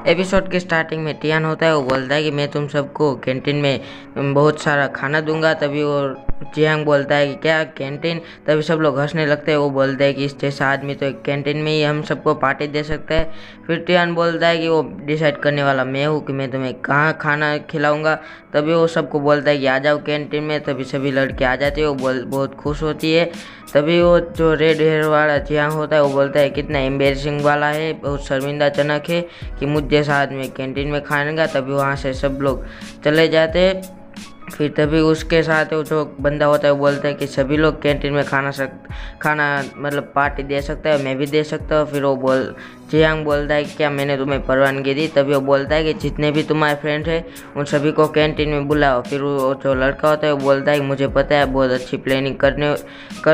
Episode के starting में Tian होता है, वो बोलता है कि मैं तुम सबको कैंटीन में बहुत सारा खाना दूंगा। तभी वो जियांग बोलता है कि क्या कैंटीन। तभी सब लोग हंसने लगते हैं। वो बोलते हैं कि इस जैसा आदमी तो एक कैंटीन में ही हम सबको पार्टी दे सकता है। फिर टियान बोलता है कि वो डिसाइड करने वाला मैं हूँ कि मैं तुम्हें कहाँ खाना खिलाऊंगा। तभी वो सबको बोलता है कि आ जाओ कैंटीन में। तभी सभी लड़के आ जाते हैं। वो बहुत खुश होती है। तभी वो जो रेड हेयर वाला जियांग होता है वो बोलता है कितना एम्बेरसिंग वाला है, बहुत शर्मिंदाजनक है कि मुझ जैसा आदमी कैंटीन में खाएगा। तभी वहाँ से सब लोग चले जाते हैं। फिर तभी उसके साथ वो जो बंदा होता है वो बोलता है कि सभी लोग कैंटीन में खाना मतलब पार्टी दे सकता है, मैं भी दे सकता हूँ। फिर वो जियांग बोलता है कि क्या मैंने तुम्हें परवानगी दी। तभी वो बोलता है कि जितने भी तुम्हारे फ्रेंड्स हैं उन सभी को कैंटीन में बुलाओ। फिर वो जो लड़का होता है वो बोलता है कि मुझे पता है बहुत अच्छी प्लानिंग कर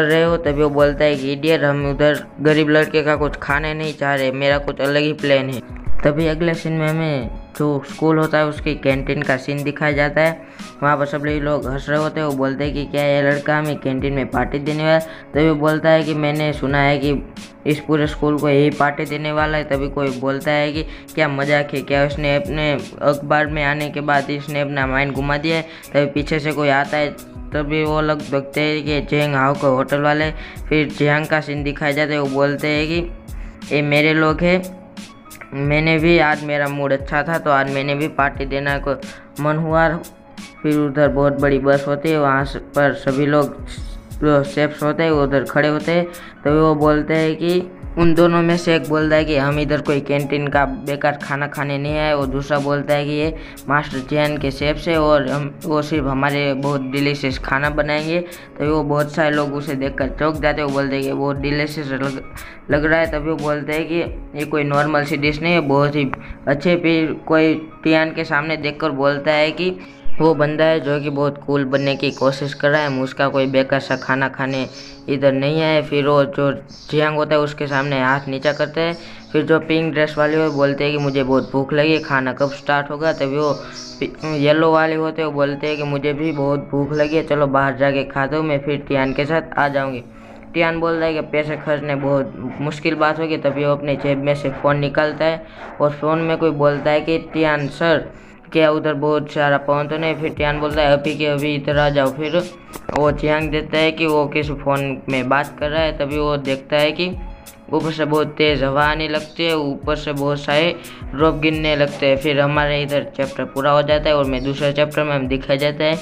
रहे हो। तभी वो बोलता है कि इडियट, हम उधर गरीब लड़के का कुछ खाने नहीं चाह रहे, मेरा कुछ अलग ही प्लान है। तभी अगले सीन में हमें जो स्कूल होता है उसकी कैंटीन का सीन दिखाया जाता है। वहाँ पर सब लोग हंस रहे होते हैं। वो बोलते हैं कि क्या ये लड़का हमें कैंटीन में पार्टी देने वाला है। तभी वो बोलता है कि मैंने सुना है कि इस पूरे स्कूल को यही पार्टी देने वाला है। तभी कोई बोलता है कि क्या मजाक है, क्या उसने अपने अखबार में आने के बाद इसने अपना माइंड घुमा दिया है। तभी पीछे से कोई आता है। तभी वो लोग देखते हैं कि जेंग हाउ को होटल वाले। फिर जेंग का सीन दिखाया जाता है। वो बोलते हैं कि ये मेरे लोग हैं, मैंने भी आज मेरा मूड अच्छा था तो आज मैंने भी पार्टी देना को मन हुआ। फिर उधर बहुत बड़ी बस होती है, वहाँ पर सभी लोग जो शेफ्स होते हैं उधर खड़े होते हैं। तभी वो बोलते हैं कि उन दोनों में से एक बोलता है कि हम इधर कोई कैंटीन का बेकार खाना खाने नहीं आए, और दूसरा बोलता है कि ये मास्टर चैन के शेफ्स है और वो सिर्फ हमारे बहुत डिलीशियस खाना बनाएंगे। तभी वो बहुत सारे लोग उसे देखकर चौंक जाते हैं। वो बोलते हैं कि बहुत डिलीशियस लग रहा है। तभी वो बोलते हैं कि ये कोई नॉर्मल सी डिश नहीं है, बहुत ही अच्छे। फिर कोई टियान के सामने देखकर बोलता है कि वो बंदा है जो कि बहुत कूल बनने की कोशिश कर रहा है, उसका कोई बेकार सा खाना खाने इधर नहीं है। फिर वो जो जियांग होता है उसके सामने हाथ नीचा करते हैं। फिर जो पिंक ड्रेस वाले वो बोलते हैं कि मुझे बहुत भूख लगी है, खाना कब स्टार्ट होगा। तभी वो येलो वाले होते हैं वो बोलते हैं कि मुझे भी बहुत भूख लगी है, चलो बाहर जाके खा दो, मैं फिर टियान के साथ आ जाऊँगी। टियान बोल रहा है कि पैसे खर्चने बहुत मुश्किल बात होगी। तभी वो अपने जेब में से फ़ोन निकालता है और फ़ोन में कोई बोलता है कि टियान सर क्या उधर बहुत सारा पवन तो नहीं। फिर टियान बोलता है अभी के अभी इधर आ जाओ। फिर वो जियांग देता है कि वो किस फ़ोन में बात कर रहा है। तभी वो देखता है कि ऊपर से बहुत तेज़ हवा आने लगती है, ऊपर से बहुत सारे ड्रॉप गिरने लगते हैं। फिर हमारे इधर चैप्टर पूरा हो जाता है और मैं दूसरे चैप्टर में हम दिखाया जाता है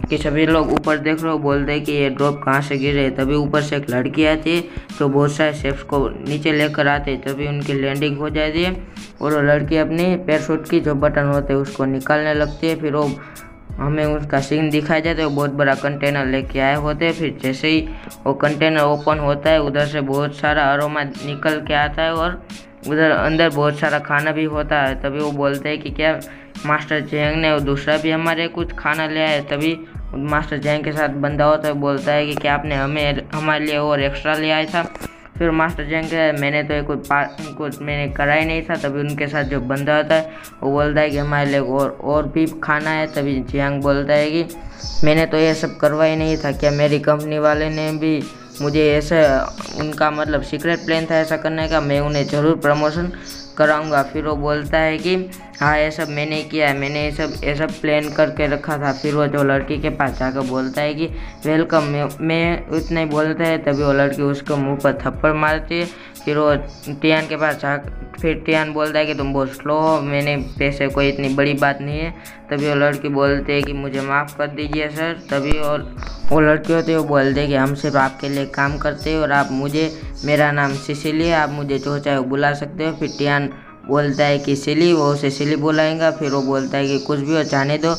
कि सभी लोग ऊपर देख रहे हो, बोलते हैं कि ये ड्रॉप कहाँ से गिरे। तभी ऊपर से एक लड़की आती है तो बहुत सारे शेफ्स को नीचे लेकर आते हैं। तभी उनकी लैंडिंग हो जाती है और वो लड़की अपनी पैराशूट की जो बटन होते हैं उसको निकालने लगती है। फिर वो हमें उसका सीन दिखाया जाता है। वो बहुत बड़ा कंटेनर लेके आए होते हैं। फिर जैसे ही वो कंटेनर ओपन होता है उधर से बहुत सारा अरोमा निकल के आता है और उधर अंदर बहुत सारा खाना भी होता है। तभी वो बोलते हैं कि क्या मास्टर जेंग ने और दूसरा भी हमारे कुछ खाना ले आए। तभी मास्टर जेंग के साथ बंदा होता है, बोलता है कि क्या आपने हमारे लिए और एक्स्ट्रा ले आया था। फिर मास्टर जेंग के मैंने तो कुछ मैंने करा ही नहीं था। तभी उनके साथ जो बंदा होता है वो बोलता है कि हमारे लिए और भी खाना है। तभी जियांग बोलता है कि मैंने तो ये सब करवा ही नहीं था, क्या मेरी कंपनी वाले ने भी मुझे ऐसा, उनका मतलब सीक्रेट प्लान था ऐसा करने का, मैं उन्हें ज़रूर प्रमोशन कराऊंगा। फिर वो बोलता है कि हाँ ये सब मैंने किया है, मैंने ये सब प्लान करके रखा था। फिर वो जो लड़की के पास जाकर बोलता है कि वेलकम, मैं उतना ही बोलता है। तभी वो लड़की उसको मुंह पर थप्पड़ मारती है। फिर वो टियान के पास फिर टियान बोलता है कि तुम बहुत स्लो हो, मैंने पैसे कोई इतनी बड़ी बात नहीं है। तभी वो लड़की बोलती है कि मुझे माफ़ कर दीजिए सर। तभी वो लड़की होती है वो बोलते हैं कि हम सिर्फ आपके लिए काम करते हैं और आप मुझे, मेरा नाम सिसिली है, आप मुझे जो चाहे वो बुला सकते हो। फिर टियान बोलता है कि सिली, वो उसे सिली बुलाएगा। फिर वो बोलता है कि कुछ भी हो जाने दो,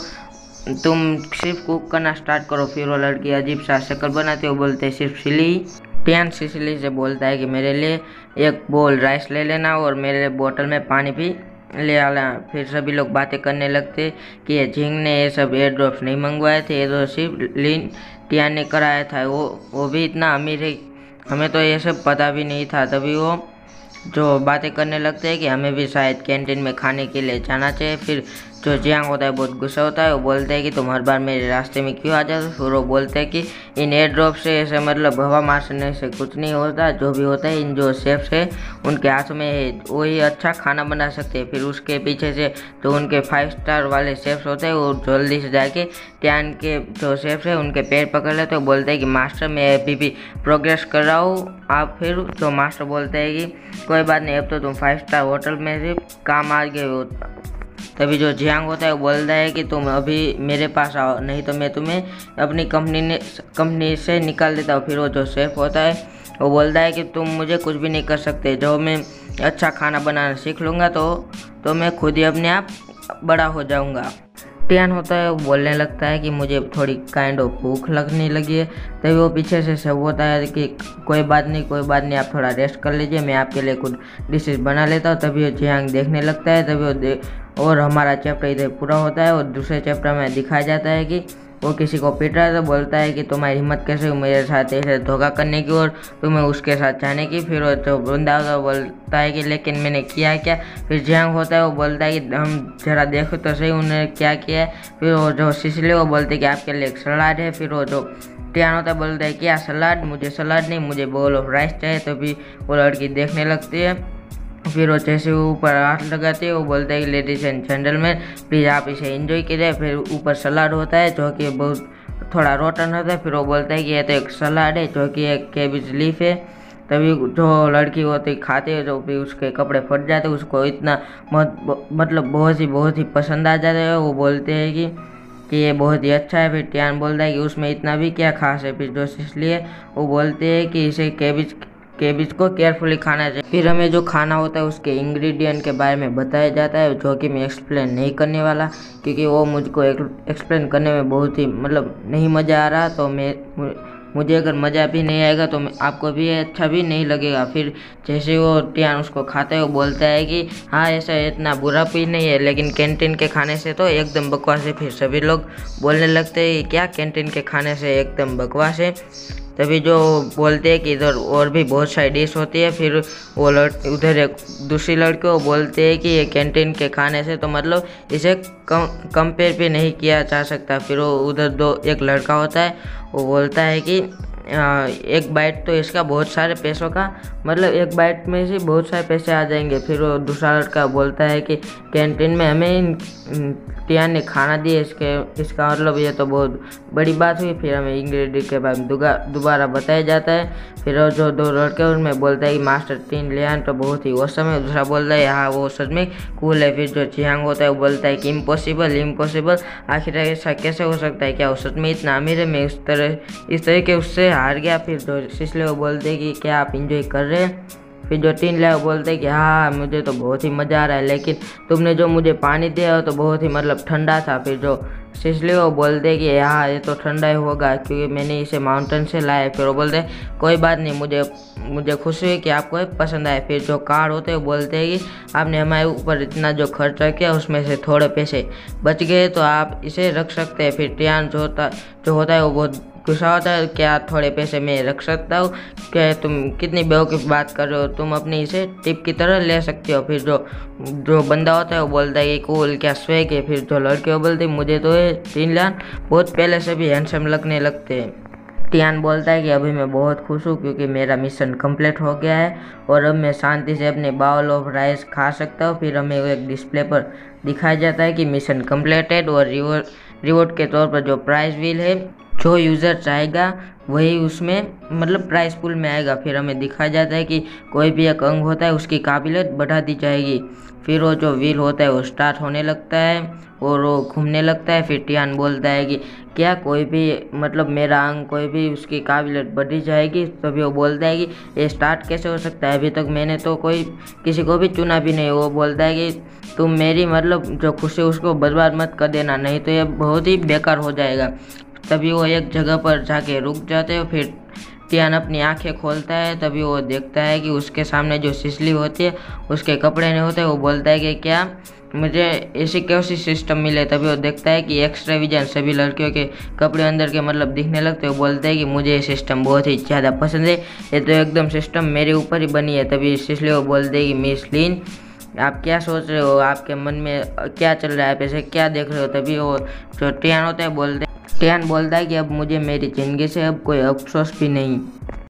तुम सिर्फ कुक करना स्टार्ट करो। फिर वो लड़की अजीब सा शक्ल बनाती है, वो बोलते हैं सिर्फ सिली। टियान सिसिली से बोलता है कि मेरे लिए एक बोल राइस ले लेना और मेरे बोतल में पानी भी ले आना। फिर सभी लोग बातें करने लगते कि ये जिंग ने ये सब एयर ड्रॉप्स नहीं मंगवाए थे, ये तो सिर्फ लिन टियान ने कराया था, वो भी इतना अमीर है, हमें तो ये सब पता भी नहीं था। तभी वो जो बातें करने लगते हैं कि हमें भी शायद कैंटीन में खाने के लिए जाना चाहिए। फिर जो जियांग होता है बहुत गुस्सा होता है। वो बोलते हैं कि तुम हर बार मेरे रास्ते में क्यों आ जाते हो। फिर वो बोलते हैं कि इन एयर ड्रॉप से ऐसे मतलब हवा मारने से कुछ नहीं होता, जो भी होता है इन जो शेफ्स है उनके हाथों में है, वही अच्छा खाना बना सकते हैं। फिर उसके पीछे से जो उनके 5 स्टार वाले शेफ्स होते हैं वो जल्दी से जाके टियान के जो शेफ्स है उनके पैर पकड़ लेते हैं। बोलते हैं कि मास्टर मैं अभी भी प्रोग्रेस कर रहा हूँ। आप फिर जो मास्टर बोलते हैं कि कोई बात नहीं, अब तो तुम 5 स्टार होटल में से काम आ गए हो। तभी जो जियांग होता है वो बोलता है कि तुम अभी मेरे पास आओ, नहीं तो मैं तुम्हें अपनी कंपनी से निकाल देता हूँ। फिर वो जो शेफ होता है वो बोलता है कि तुम मुझे कुछ भी नहीं कर सकते, जो मैं अच्छा खाना बनाना सीख लूँगा तो मैं खुद ही अपने आप बड़ा हो जाऊँगा। टियान होता है वो बोलने लगता है कि मुझे थोड़ी काइंड ऑफ भूख लगने लगी है। तभी वो पीछे से सब होता है कि कोई बात नहीं, आप थोड़ा रेस्ट कर लीजिए, मैं आपके लिए कुछ डिशेज बना लेता हूँ। तभी वो जियांग देखने लगता है। तभी और हमारा चैप्टर इधर पूरा होता है। और दूसरे चैप्टर में दिखाया जाता है कि वो किसी को पीट रहा है, तो बोलता है कि तुम्हारी हिम्मत कैसे हुई मेरे साथ ऐसे धोखा करने की और तुम्हें उसके साथ जाने की। फिर वो जो बंदा होता है वो बोलता है कि लेकिन मैंने किया क्या। फिर जियांग होता है वो बोलता है कि हम जरा देखो तो सही उन्होंने क्या किया है। फिर वो जो सिसिली वो बोलते हैं कि आपके लिए एक सलाद है। फिर वो जो टियान होता है बोलता है क्या सलाद, मुझे सलाद नहीं, मुझे बोल ऑफ राइस चाहिए। तभी वो लड़की देखने लगती है। फिर वो जैसे ऊपर हाथ लगाते हैं वो बोलते हैं कि लेडीज एंड जेंटलमैन प्लीज़ आप इसे एंजॉय कीजिए। फिर ऊपर सलाद होता है जो कि बहुत थोड़ा रोटन होता है। फिर वो बोलता है कि ये तो एक सलाद है जो कि एक कैबेज लीफ है। तभी जो लड़की होती खाते हैं जो भी उसके कपड़े फट जाते हैं, उसको इतना मतलब बहुत ही पसंद आ जाता है। वो बोलते हैं कि ये बहुत ही अच्छा है। फिर टियान बोलता है कि उसमें इतना भी क्या खास है। फिर जो इसलिए वो बोलते हैं कि इसे कैबिज को केयरफुली खाना चाहिए। फिर हमें जो खाना होता है उसके इंग्रेडिएंट के बारे में बताया जाता है, जो कि मैं एक्सप्लेन नहीं करने वाला क्योंकि वो मुझको एक्सप्लेन करने में बहुत ही मतलब नहीं मज़ा आ रहा। तो मुझे अगर मज़ा भी नहीं आएगा तो आपको भी अच्छा भी नहीं लगेगा। फिर जैसे वो टियान उसको खाता है वो बोलता है कि हाँ ऐसा इतना बुरा भी नहीं है, लेकिन कैंटीन के खाने से तो एकदम बकवास है। फिर सभी लोग बोलने लगते हैं क्या कैंटीन के खाने से एकदम बकवास है। तभी जो बोलते हैं कि इधर और भी बहुत सारी डिश होती है। फिर वो उधर एक दूसरी लड़की को बोलते हैं कि ये कैंटीन के खाने से तो मतलब इसे कंपेयर भी नहीं किया जा सकता। फिर वो उधर एक लड़का होता है वो बोलता है कि एक बाइट तो इसका बहुत सारे पैसों का मतलब एक बाइट में से बहुत सारे पैसे आ जाएंगे। फिर वो दूसरा लड़का बोलता है कि कैंटीन में हमें टियान ने खाना दिया इसका मतलब ये तो बहुत बड़ी बात हुई। फिर हमें इंग्रेडिएंट के बारे में दोबारा बताया जाता है। फिर जो 2 लड़के उनमें बोलता है कि मास्टर टिन लियान तो बहुत ही औसम है। दूसरा बोलता है हाँ वो सच में कूल है। फिर जो जियांग होता है वो बोलता है कि इम्पॉसिबल, आखिर ऐसा कैसे हो सकता है, क्या वो सच में इतना अमीर है, मैं इस तरह के उससे हार गया। फिर जो इसलिए वो बोलते हैं कि क्या आप इंजॉय कर रहे हैं। फिर जो टिन लिया वो बोलते हैं कि हाँ मुझे तो बहुत ही मज़ा आ रहा है, लेकिन तुमने जो मुझे पानी दिया तो बहुत ही मतलब ठंडा था। फिर जो इसलिए वो बोलते हैं कि हाँ ये तो ठंडा ही होगा क्योंकि मैंने इसे माउंटेन से लाया। फिर वो बोलते हैं कोई बात नहीं, मुझे खुशी है कि आपको पसंद आए। फिर जो कार्ड होते हैं वो बोलते हैं कि आपने हमारे ऊपर इतना जो खर्चा किया उसमें से थोड़े पैसे बच गए तो आप इसे रख सकते हैं। फिर टियान जो होता है वो बहुत गुस्सा होता है, क्या थोड़े पैसे मैं रख सकता हूँ, क्या तुम कितनी बेवकूफ़ बात कर रहे हो, तुम अपनी इसे टिप की तरह ले सकते हो। फिर जो बंदा होता है वो बोलता है कि कूल क्या स्वेग है। फिर जो लड़के वो बोलते हैं मुझे तो ये टिन लियान बहुत पहले से भी हैंडसम लगने लगते हैं। टियान बोलता है कि अभी मैं बहुत खुश हूँ क्योंकि मेरा मिशन कंप्लीट हो गया है और अब मैं शांति से अपने बाउल ऑफ राइस खा सकता हूँ। फिर हमें एक डिस्प्ले पर दिखाया जाता है कि मिशन कंप्लीटेड और रिवॉर्ड के तौर पर जो प्राइस व्हील है जो यूज़र चाहेगा वही उसमें मतलब प्राइस पूल में आएगा। फिर हमें दिखाया जाता है कि कोई भी एक अंग होता है उसकी काबिलियत बढ़ा दी जाएगी। फिर वो जो व्हील होता है वो स्टार्ट होने लगता है और वो घूमने लगता है। फिर टियान बोलता है कि क्या कोई भी मतलब मेरा अंग कोई भी उसकी काबिलियत बढ़ी जाएगी। तभी वो बोलता है कि ये स्टार्ट कैसे हो सकता है, अभी तक मैंने तो किसी को भी चुना भी नहीं। वो बोलता है कि तुम मेरी मतलब जो खुशी उसको बर्बाद मत कर देना, नहीं तो ये बहुत ही बेकार हो जाएगा। तभी वो एक जगह पर जाके रुक जाते हैं। फिर टियान अपनी आंखें खोलता है। तभी वो देखता है कि उसके सामने जो सिसली होती है उसके कपड़े नहीं होते। वो बोलता है कि क्या मुझे ऐसी कैसी सिस्टम मिले। तभी वो देखता है कि एक्स्ट्रा विजन सभी लड़कियों के कपड़े अंदर के मतलब दिखने लगते। वो बोलता है कि मुझे ये सिस्टम बहुत ही ज़्यादा पसंद है, ये तो एकदम सिस्टम मेरे ऊपर ही बनी है। तभी सिसली वो बोलते है कि मिस लिन आप क्या सोच रहे हो, आपके मन में क्या चल रहा है, पैसे क्या देख रहे हो। तभी वो जो टियान होता है टियान बोलता है कि अब मुझे मेरी ज़िंदगी से अब कोई अफसोस भी नहीं।